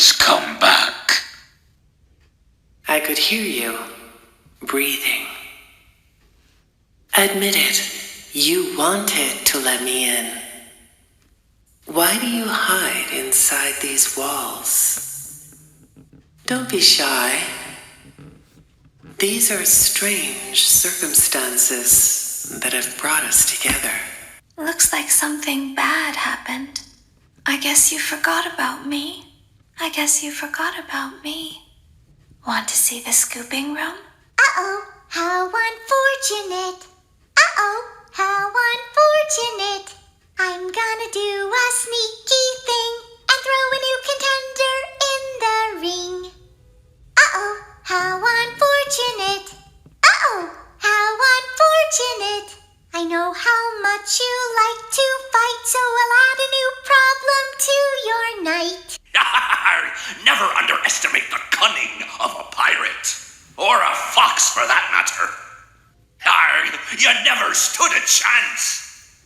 always come back. I could hear you breathing. Admit it, you wanted to let me in. Why do you hide inside these walls? Don't be shy. These are strange circumstances that have brought us together. Looks like something bad happened. I guess you forgot about me. Want to see the scooping room? Uh-oh, how unfortunate. Uh-oh, how unfortunate. I'm gonna do a sneaky thing and throw a new contender in the ring. Uh-oh, how unfortunate. Uh-oh, how unfortunate. I know how much you like to fight, so I'll add a new problem to your night. Never underestimate the cunning of a pirate. Or a fox, for that matter. You never stood a chance.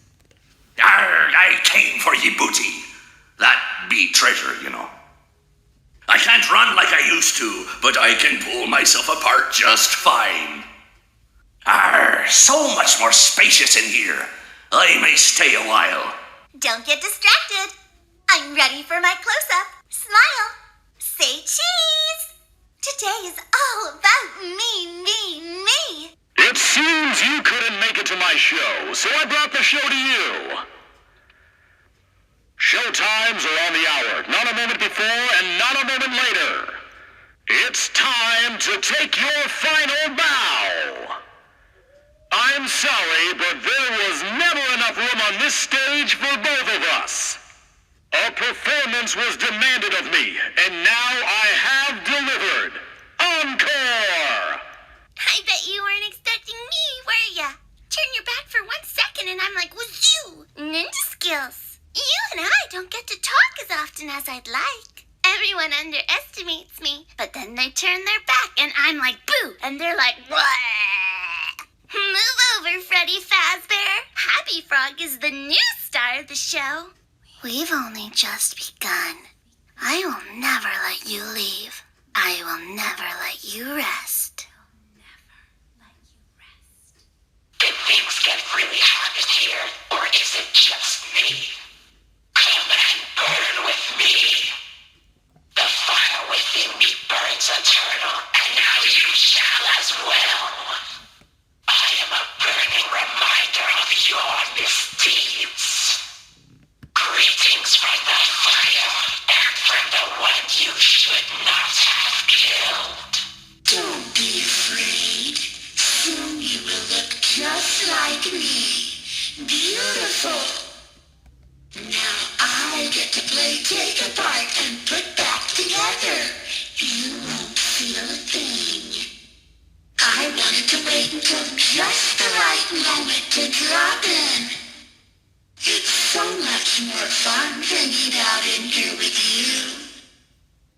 I came for ye booty. That be treasure, you know. I can't run like I used to, but I can pull myself apart just fine. So much more spacious in here. I may stay a while. Don't get distracted. I'm ready for my close-up. Smile. Say cheese. Today is all about me. It seems you couldn't make it to my show, so I brought the show to you. Show times are on the hour, not a moment before and not a moment later. It's time to take your final bow. I'm sorry, but there was never enough room on this stage for both of us. A performance was demanded of me, and now I have delivered. Encore! I bet you weren't expecting me, were ya? Turn your back for 1 second and I'm like, wazoo! Ninja skills. You and I don't get to talk as often as I'd like. Everyone underestimates me, but then they turn their back and I'm like, boo! And they're like, wah! Move over, Freddy Fazbear. Happy Frog is the new star of the show. We've only just begun. I will never let you leave. I will never let you rest. Did things get really hot in here, or is it just me? Come and burn with me. The fire within me burns eternal, and now you shall as well. I am a burning reminder of your misdeeds. Greetings from the fire, and from the one you should not have killed. Don't be afraid. Soon you will look just like me. Beautiful. Now I get to play take apart and put back together. You won't feel a thing. I wanted to wait until just the right moment to drop in. It's so much more fun hanging out in here with you.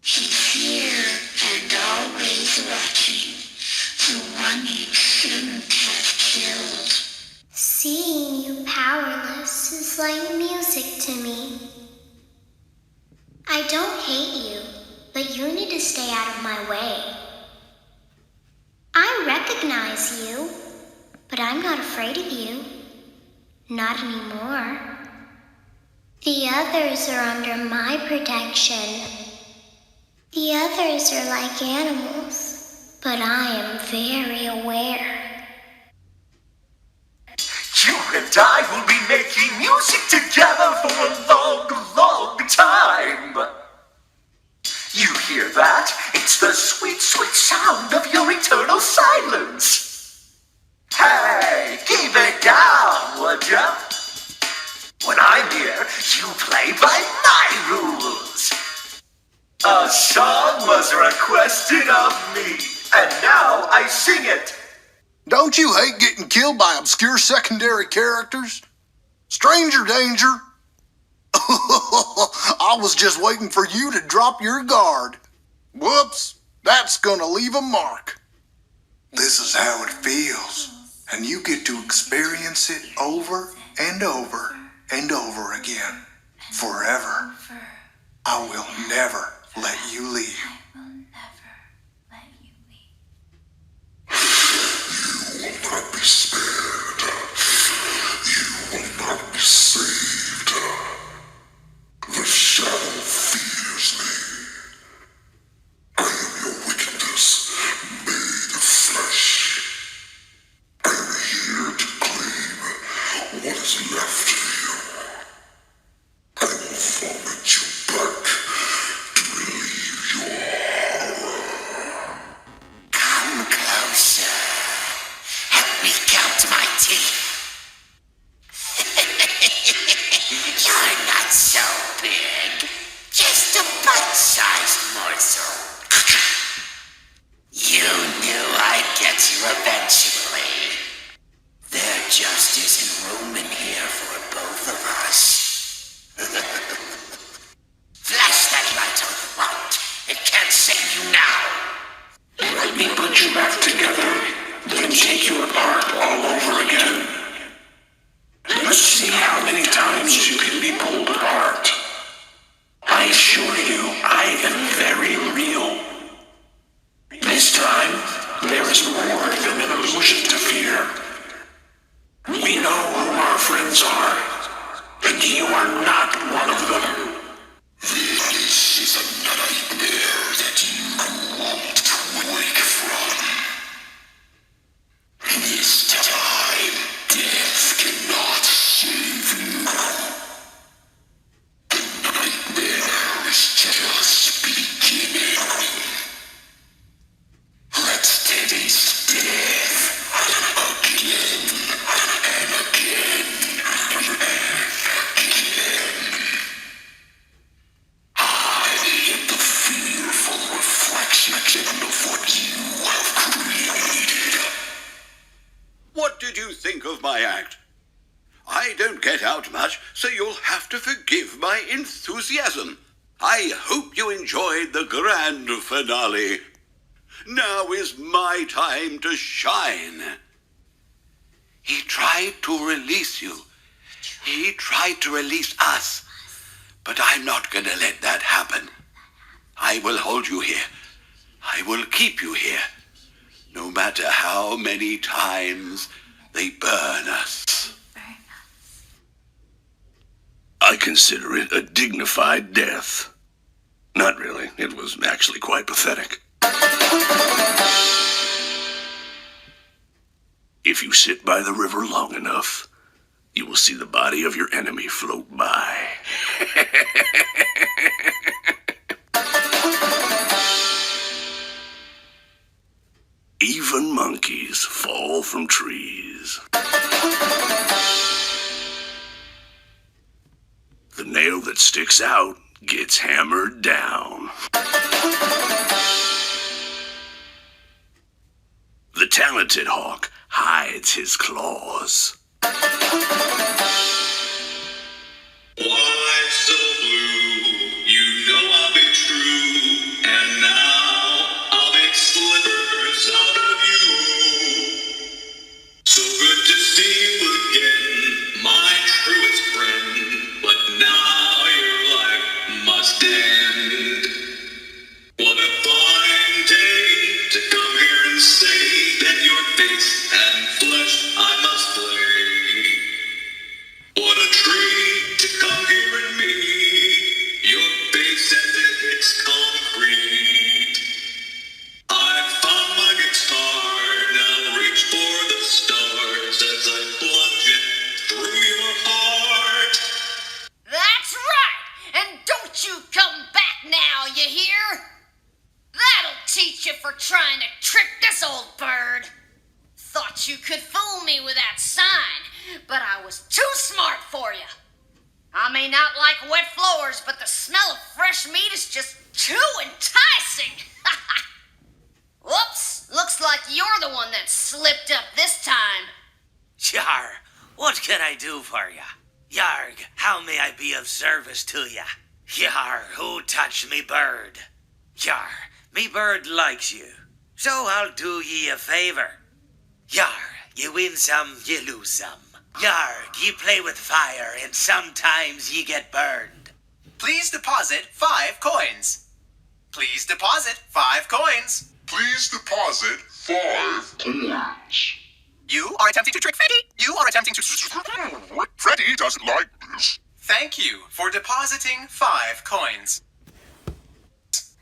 He's here and always watching. The one you shouldn't have killed. Seeing you powerless is like music to me. I don't hate you, but you need to stay out of my way. I recognize you, but I'm not afraid of you. Not anymore. The others are under my protection. The others are like animals, but I am very aware. You and I will be making music together for a long, long time. You hear that? It's the sweet, sweet sound of your eternal silence. Hey, keep it down, would ya? When I'm here, you play by my rules. A song was requested of me, and now I sing it. Don't you hate getting killed by obscure secondary characters? Stranger danger. I was just waiting for you to drop your guard. Whoops, that's gonna leave a mark. This is how it feels, and you get to experience it over and over and over again, forever. I will never let you leave. I will never let you leave. You will not be spared. You will not be saved. The shadow fears me. I am your wickedness, made of flesh. I am here to claim what is left of you. I will vomit you back to relieve your horror. Come closer. Help me count my teeth. You're not so big. Just a bite-sized morsel. You knew I'd get you eventually. There just isn't room in here for both of us. Flash that light on you want. It can't save you now. Let me put you back together, then take you apart all over again. Let's see how many times you can be pulled apart. I assure you, I am very real. This time, there is more than an illusion to fear. We know who our friends are, and you are not one of them. This is a nightmare that you won't wake from. This time, death cannot save you. The nightmare is just beginning. Let's taste death again and again and again. I am the fearful reflection of what you have created. What did you think of my act? I don't get out much, so you'll have to forgive my enthusiasm. I hope you enjoyed the grand finale. Now is my time to shine. He tried to release you. He tried to release us. But I'm not going to let that happen. I will hold you here. I will keep you here. No matter how many times they burn us. I consider it a dignified death. Not really. It was actually quite pathetic. If you sit by the river long enough, you will see the body of your enemy float by. Even monkeys fall from trees. The nail that sticks out gets hammered down. The talented hawk hides his claws. Why so blue? You know I'll be true, and now I'll make slippers out of you. So good to see you again, my truest friend. But now your life must end. What a fine day to come here and say that your face and flesh I must play. What a treat to come here and meet your face as it hits concrete. I found my guitar, now reach for the stars as I plunge it through your heart. That's right! And don't you come back now, you hear? That'll teach you for trying to trick this old bird. Thought you could fool me with that sign, but I was too smart for you. I may not like wet floors, but the smell of fresh meat is just too enticing. Whoops, looks like you're the one that slipped up this time. Yar, what can I do for ya? Yarg, how may I be of service to ya? Yar, who touched me bird? Yar, me bird likes you, so I'll do ye a favor. Yar, ye win some, ye lose some. Yarg, ye play with fire, and sometimes ye get burned. Please deposit 5 coins. Please deposit 5 coins. Please deposit 5 coins. You are attempting to trick Freddy. You are attempting to... Freddy doesn't like this. Thank you for depositing 5 coins.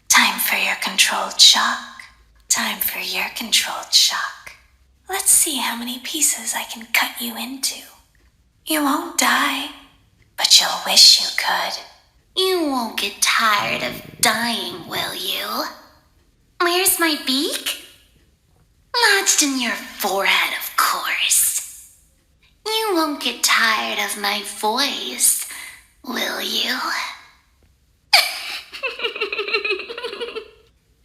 Time for your controlled shock. Time for your controlled shock. Let's see how many pieces I can cut you into. You won't die, but you'll wish you could. You won't get tired of dying, will you? Where's my beak? Lodged in your forehead, of course. You won't get tired of my voice, will you?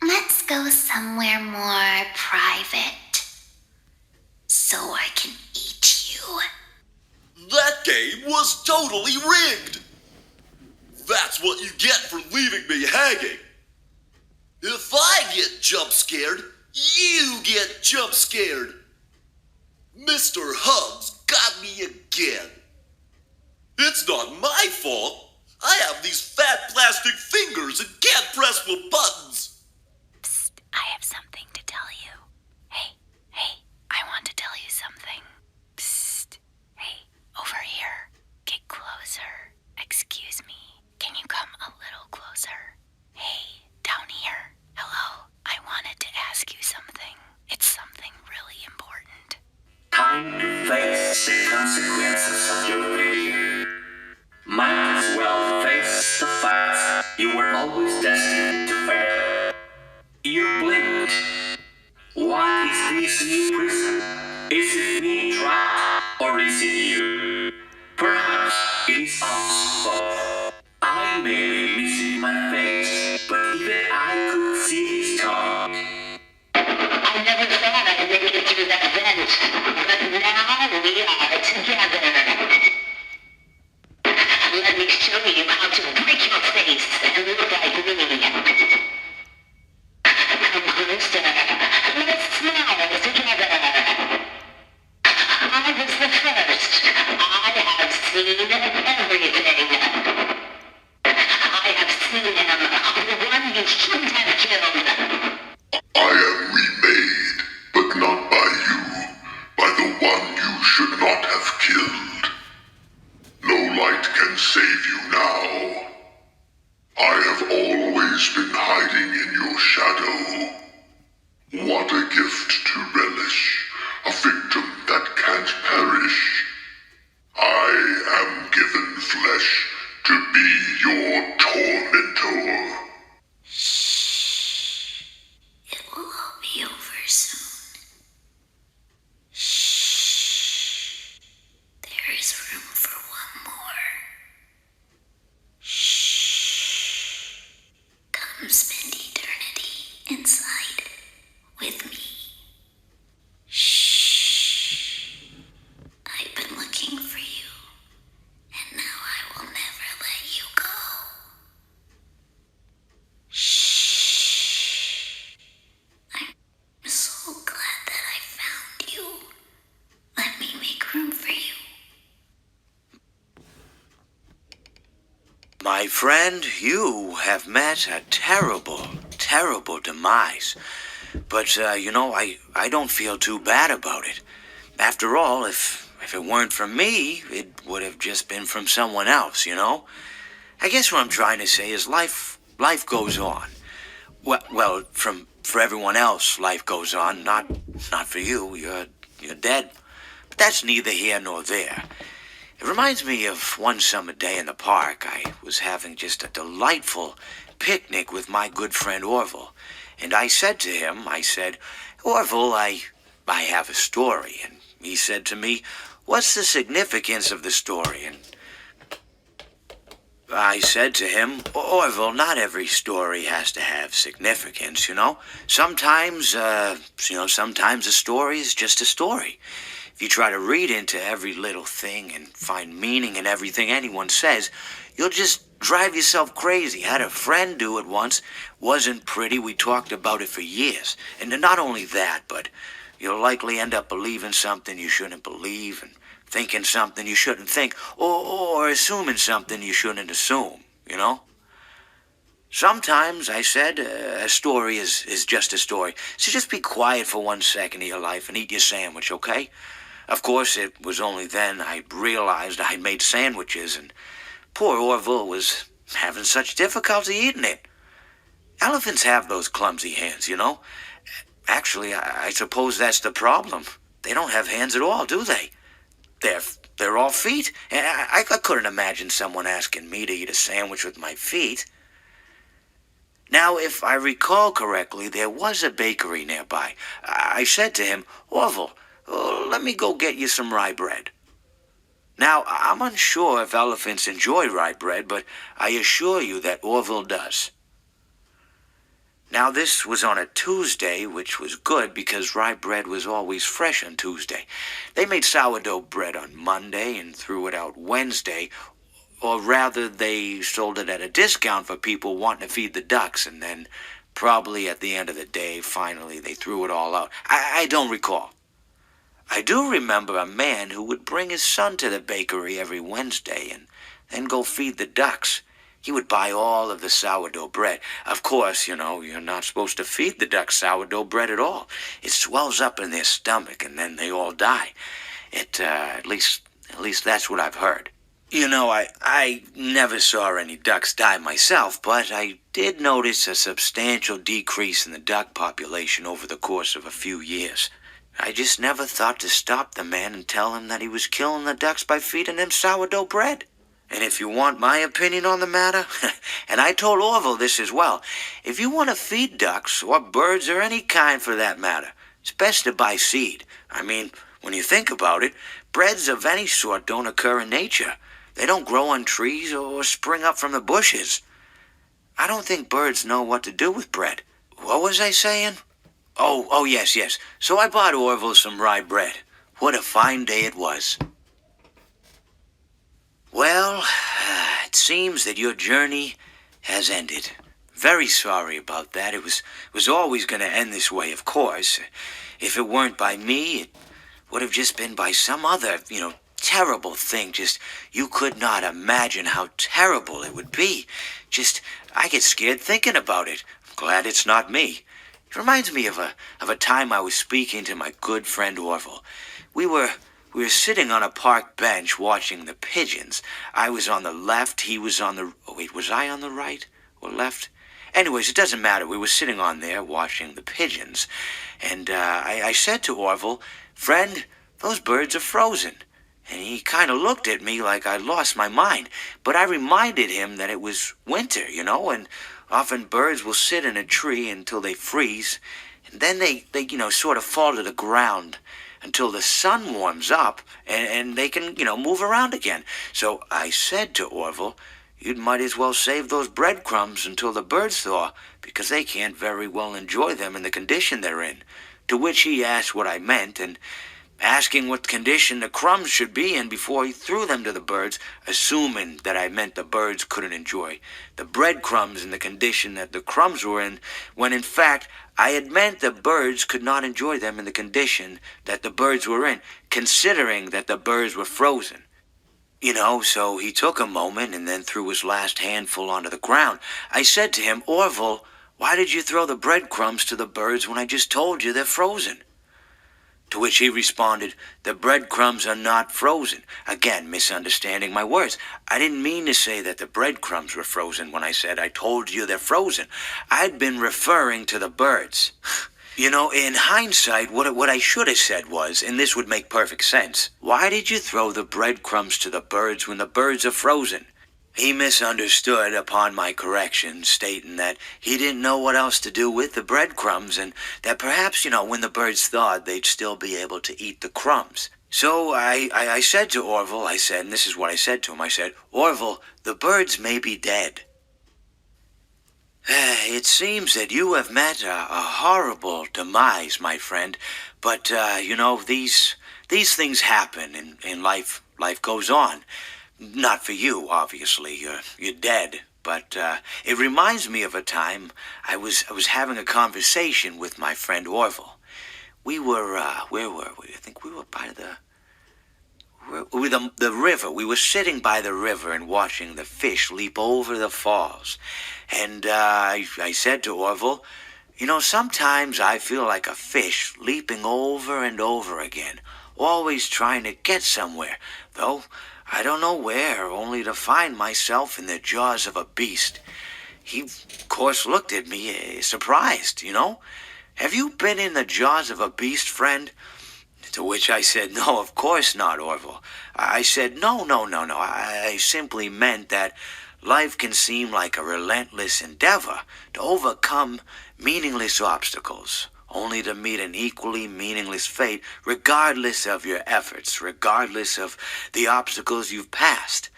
Let's go somewhere more private, so I can eat you. That game was totally rigged! That's what you get for leaving me hanging. If I get jump scared, you get jump scared. Mr. Hugs got me again. It's not my fault. I have these fat plastic fingers and can't press the buttons. Psst, I have something to tell you. Hey, I want to tell you something. Psst, hey, over here. Get closer. Excuse me. Can you come a little closer? Hey, down here. Hello, I wanted to ask you something. It's something really important. Time to face the consequences of your failure. Might as well face the facts. You were always destined to fail. You blinked. What is this new prison? Is it me trapped, or is it you? Perhaps it is us both. I may be missing my face, but even I could see his tongue. I never thought I'd make it through that vent, but now we are together. Let me show you how to break your face and look like me. Come closer. Let's smile together. I was the first. I have seen everything. I have seen him, the one you shouldn't have killed. I am remade, but not by you, by the one you should not have killed. No light can save you now. I have always been hiding in your shadow. What a gift to relish, a victim that can't perish. I am given flesh to be your tormentor. It will all be over soon. There is room for one more. Come spend eternity inside with me. I've been looking for you, and now I will never let you go. I'm so glad that I found you. Let me make room for you. My friend, you have met a terrible, terrible demise. But, I don't feel too bad about it. After all, if it weren't from me, it would have just been from someone else, I guess what I'm trying to say is life goes on. Well, for everyone else, life goes on, not for you. You're dead. But that's neither here nor there. It reminds me of one summer day in the park. I was having just a delightful picnic with my good friend Orville. And I said to him, Orville, I have a story. And he said to me, what's the significance of the story? And I said to him, Orville, not every story has to have significance, Sometimes, sometimes a story is just a story. If you try to read into every little thing and find meaning in everything anyone says, you'll just drive yourself crazy. Had a friend do it once. Wasn't pretty. We talked about it for years. And not only that, but you'll likely end up believing something you shouldn't believe and thinking something you shouldn't think or assuming something you shouldn't assume, Sometimes, I said, a story is just a story. So just be quiet for 1 second of your life and eat your sandwich, okay? Of course, it was only then I realized I'd made sandwiches, and poor Orville was having such difficulty eating it. Elephants have those clumsy hands, you know? Actually, I suppose that's the problem. They don't have hands at all, do they? They're all feet. And I couldn't imagine someone asking me to eat a sandwich with my feet. Now, if I recall correctly, there was a bakery nearby. I said to him, Orville, let me go get you some rye bread. Now, I'm unsure if elephants enjoy rye bread, but I assure you that Orville does. Now, this was on a Tuesday, which was good because rye bread was always fresh on Tuesday. They made sourdough bread on Monday and threw it out Wednesday, or rather, they sold it at a discount for people wanting to feed the ducks, and then probably at the end of the day, finally, they threw it all out. I don't recall. I do remember a man who would bring his son to the bakery every Wednesday and then go feed the ducks. He would buy all of the sourdough bread. Of course, you know, you're not supposed to feed the ducks sourdough bread at all. It swells up in their stomach, and then they all die. At least that's what I've heard. You know, I never saw any ducks die myself, but I did notice a substantial decrease in the duck population over the course of a few years. I just never thought to stop the man and tell him that he was killing the ducks by feeding them sourdough bread. And if you want my opinion on the matter, and I told Orville this as well, if you want to feed ducks, or birds, or any kind for that matter, it's best to buy seed. I mean, when you think about it, breads of any sort don't occur in nature. They don't grow on trees or spring up from the bushes. I don't think birds know what to do with bread. What was I saying? Oh, yes. So I bought Orville some rye bread. What a fine day it was. Well, it seems that your journey has ended. Very sorry about that. It was always going to end this way, of course. If it weren't by me, it would have just been by some other, terrible thing. Just, you could not imagine how terrible it would be. Just, I get scared thinking about it. I'm glad it's not me. It reminds me of a time I was speaking to my good friend Orville. We were sitting on a park bench watching the pigeons. I was on the left, he was on the... Oh, wait, was I on the right or left? Anyways, it doesn't matter. We were sitting on there watching the pigeons. And I said to Orville, friend, those birds are frozen. And he kind of looked at me like I'd lost my mind. But I reminded him that it was winter, and often birds will sit in a tree until they freeze. And then they sort of fall to the ground until the sun warms up and they can, move around again. So I said to Orville, you might as well save those breadcrumbs until the birds thaw, because they can't very well enjoy them in the condition they're in. To which he asked what I meant, and asking what condition the crumbs should be in before he threw them to the birds, assuming that I meant the birds couldn't enjoy the breadcrumbs in the condition that the crumbs were in, when in fact I had meant the birds could not enjoy them in the condition that the birds were in, considering that the birds were frozen. So he took a moment and then threw his last handful onto the ground. I said to him, Orville, why did you throw the breadcrumbs to the birds when I just told you they're frozen? To which he responded, the breadcrumbs are not frozen. Again, misunderstanding my words. I didn't mean to say that the breadcrumbs were frozen when I said I told you they're frozen. I'd been referring to the birds. In hindsight, what I should have said was, and this would make perfect sense, why did you throw the breadcrumbs to the birds when the birds are frozen? He misunderstood upon my correction, stating that he didn't know what else to do with the breadcrumbs, and that perhaps, when the birds thawed, they'd still be able to eat the crumbs. So I said to Orville, and this is what I said to him, I said, Orville, the birds may be dead. It seems that you have met a horrible demise, my friend, but, these things happen, and life goes on. Not for you, obviously. You're dead. But it reminds me of a time I was having a conversation with my friend Orville. We were, where were we? I think we were by with the river. We were sitting by the river and watching the fish leap over the falls. And I said to Orville, you know, sometimes I feel like a fish leaping over and over again, always trying to get somewhere, though I don't know where, only to find myself in the jaws of a beast. He, of course, looked at me, surprised, you know. Have you been in the jaws of a beast, friend? To which I said, no, of course not, Orville. I said, no. I simply meant that life can seem like a relentless endeavor to overcome meaningless obstacles, only to meet an equally meaningless fate, regardless of your efforts, regardless of the obstacles you've passed.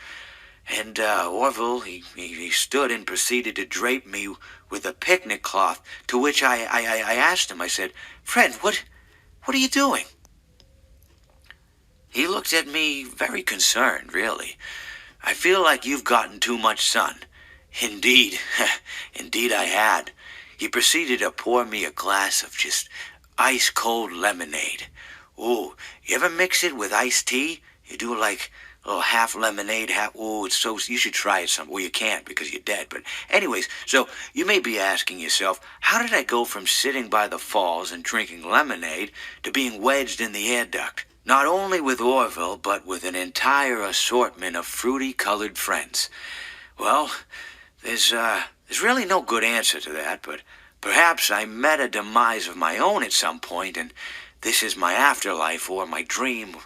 And Orville, he stood and proceeded to drape me with a picnic cloth, to which I asked him, I said, Friend, what are you doing? He looked at me very concerned, really. I feel like you've gotten too much sun. Indeed, indeed I had. He proceeded to pour me a glass of just ice-cold lemonade. Ooh, you ever mix it with iced tea? You do like a little half lemonade, half... Ooh, it's so... You should try it some... Well, you can't because you're dead. But anyways, so you may be asking yourself, how did I go from sitting by the falls and drinking lemonade to being wedged in the air duct? Not only with Orville, but with an entire assortment of fruity-colored friends. Well, there's really no good answer to that, but perhaps I met a demise of my own at some point, and this is my afterlife or my dream,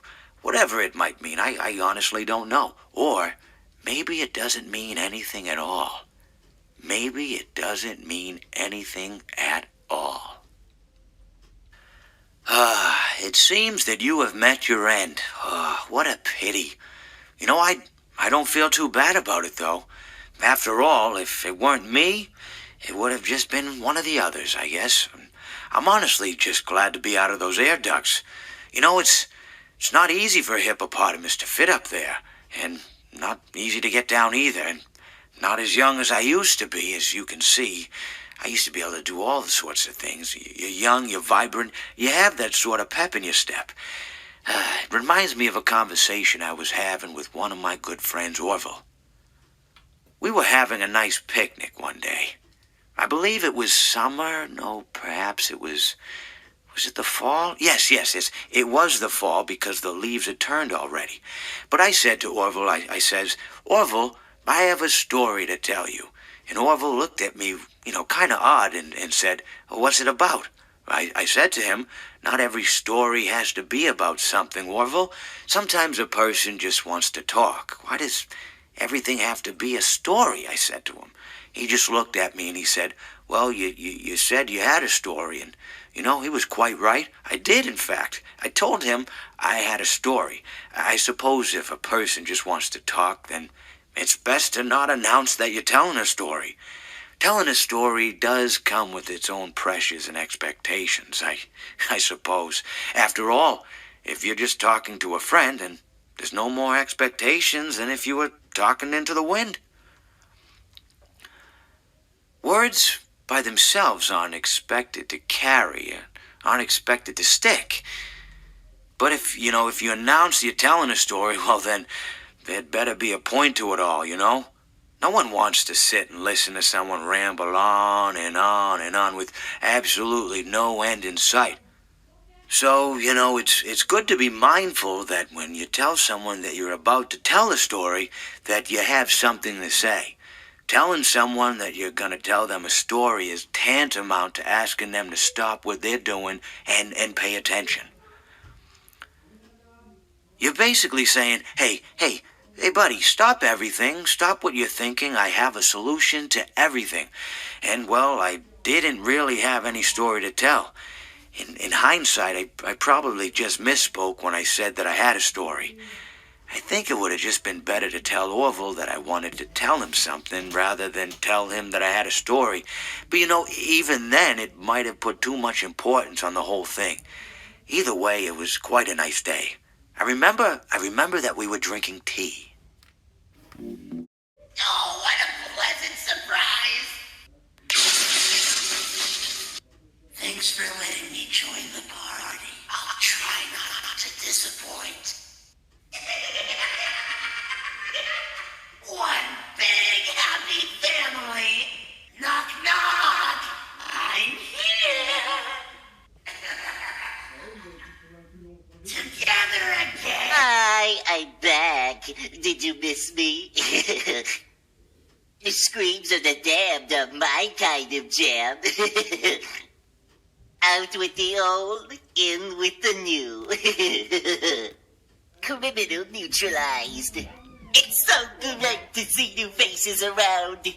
whatever it might mean. I honestly don't know. Or maybe it doesn't mean anything at all. Maybe it doesn't mean anything at all. It seems that you have met your end. What a pity. You know, I don't feel too bad about it, though. After all, if it weren't me, it would have just been one of the others, I guess. I'm honestly just glad to be out of those air ducts. You know, it's not easy for a hippopotamus to fit up there, and not easy to get down either, and not as young as I used to be, as you can see. I used to be able to do all sorts of things. You're young, you're vibrant, you have that sort of pep in your step. It reminds me of a conversation I was having with one of my good friends, Orville. We were having a nice picnic one day. I believe it was summer. No, perhaps it was... Was it the fall? Yes. It was the fall because the leaves had turned already. But I said to Orville, I says, Orville, I have a story to tell you. And Orville looked at me, kind of odd and said, what's it about? I said to him, not every story has to be about something, Orville. Sometimes a person just wants to talk. Why does everything have to be a story? I said to him. He just looked at me and he said, well, you said you had a story, and, he was quite right. I did, in fact. I told him I had a story. I suppose if a person just wants to talk, then it's best to not announce that you're telling a story. Telling a story does come with its own pressures and expectations, I suppose. After all, if you're just talking to a friend, then there's no more expectations than if you were talking into the wind. Words by themselves aren't expected to carry, aren't expected to stick. But if you announce you're telling a story, well then, there'd better be a point to it all, No one wants to sit and listen to someone ramble on and on and on with absolutely no end in sight. So, it's good to be mindful that when you tell someone that you're about to tell a story, that you have something to say. Telling someone that you're going to tell them a story is tantamount to asking them to stop what they're doing and pay attention. You're basically saying, hey, buddy, stop everything. Stop what you're thinking. I have a solution to everything. And, well, I didn't really have any story to tell. In hindsight, I probably just misspoke when I said that I had a story. I think it would have just been better to tell Orville that I wanted to tell him something rather than tell him that I had a story. But, even then, it might have put too much importance on the whole thing. Either way, it was quite a nice day. I remember that we were drinking tea. Oh, what a pleasant surprise! Thanks for letting me join the party. I'll try not to disappoint. Did you miss me? The screams of the damned are my kind of jam. Out with the old, in with the new. Criminal neutralized. It's so great to see new faces around.